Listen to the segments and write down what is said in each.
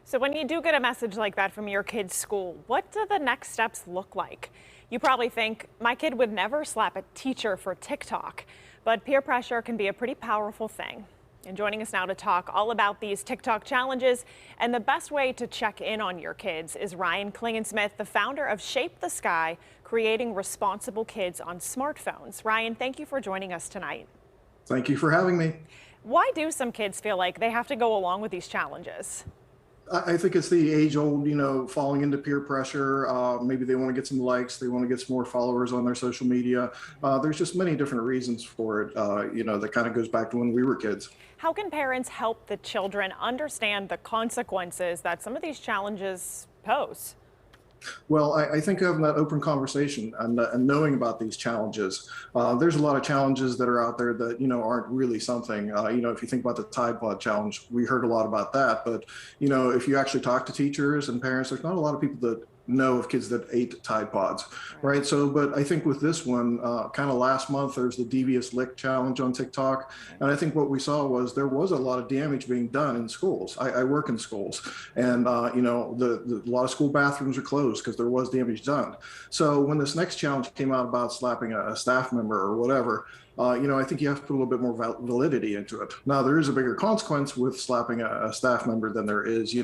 So when you do get a message like that from your kid's school, what do the next steps look like? You probably think, my kid would never slap a teacher for TikTok, but peer pressure can be a pretty powerful thing. And joining us now to talk all about these TikTok challenges and the best way to check in on your kids is Ryan Klingensmith, the founder of Shape the Sky, creating responsible kids on smartphones. Ryan, thank you for joining us tonight. Thank you for having me. Why do some kids feel like they have to go along with these challenges? I think it's the age-old, falling into peer pressure. Maybe they want to get some likes. They want to get some more followers on their social media. There's just many different reasons for it, that kind of goes back to when we were kids. How can parents help the children understand the consequences that some of these challenges pose? Well, I think having that open conversation and knowing about these challenges, there's a lot of challenges that are out there that, aren't really something. If you think about the Tide Pod challenge, we heard a lot about that. But, if you actually talk to teachers and parents, there's not a lot of people that know of kids that ate Tide Pods, right? So, but I think with this one, kind of last month, there's the Devious Lick Challenge on TikTok. And I think what we saw was there was a lot of damage being done in schools. I work in schools, and, a lot of school bathrooms are closed because there was damage done. So when this next challenge came out about slapping a staff member or whatever, I think you have to put a little bit more validity into it. Now, there is a bigger consequence with slapping a staff member than there is,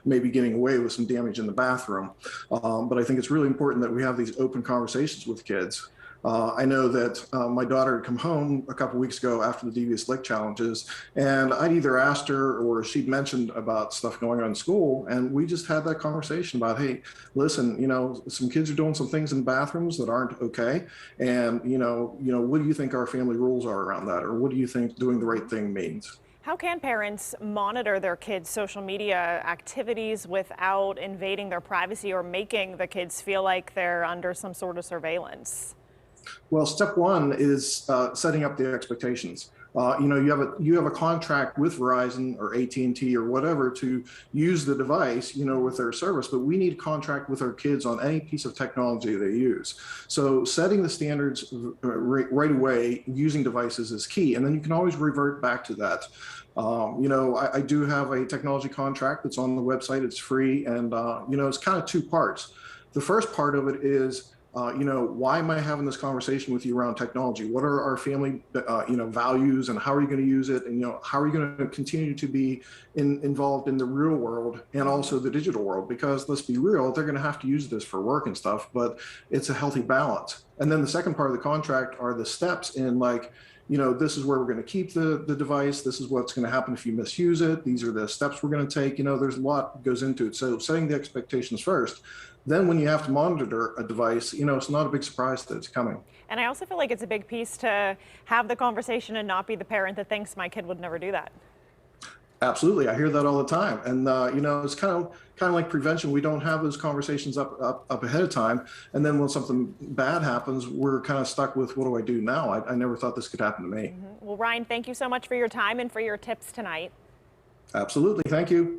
maybe getting away with some damage in the bathroom. But I think it's really important that we have these open conversations with kids. I know that my daughter had come home a couple weeks ago after the Devious Lick challenges, and I'd either asked her or she'd mentioned about stuff going on in school, and we just had that conversation about, hey, listen, some kids are doing some things in bathrooms that aren't okay, and what do you think our family rules are around that, or what do you think doing the right thing means? How can parents monitor their kids' social media activities without invading their privacy or making the kids feel like they're under some sort of surveillance? Well, step one is setting up the expectations. You have a contract with Verizon or AT&T or whatever to use the device, with their service, but we need a contract with our kids on any piece of technology they use. So setting the standards right away using devices is key, and then you can always revert back to that. I do have a technology contract that's on the website. It's free, and it's kind of two parts. The first part of it is, why am I having this conversation with you around technology? What are our family, values, and how are you going to use it? And, how are you going to continue to be involved in the real world and also the digital world? Because let's be real, they're going to have to use this for work and stuff, but it's a healthy balance. And then the second part of the contract are the steps in, this is where we're going to keep the device. This is what's going to happen if you misuse it. These are the steps we're going to take. There's a lot that goes into it. So setting the expectations first. Then when you have to monitor a device, it's not a big surprise that it's coming. And I also feel like it's a big piece to have the conversation and not be the parent that thinks my kid would never do that. Absolutely. I hear that all the time. And, it's kind of like prevention. We don't have those conversations up ahead of time. And then when something bad happens, we're kind of stuck with, what do I do now? I never thought this could happen to me. Well, Ryan, thank you so much for your time and for your tips tonight. Absolutely. Thank you.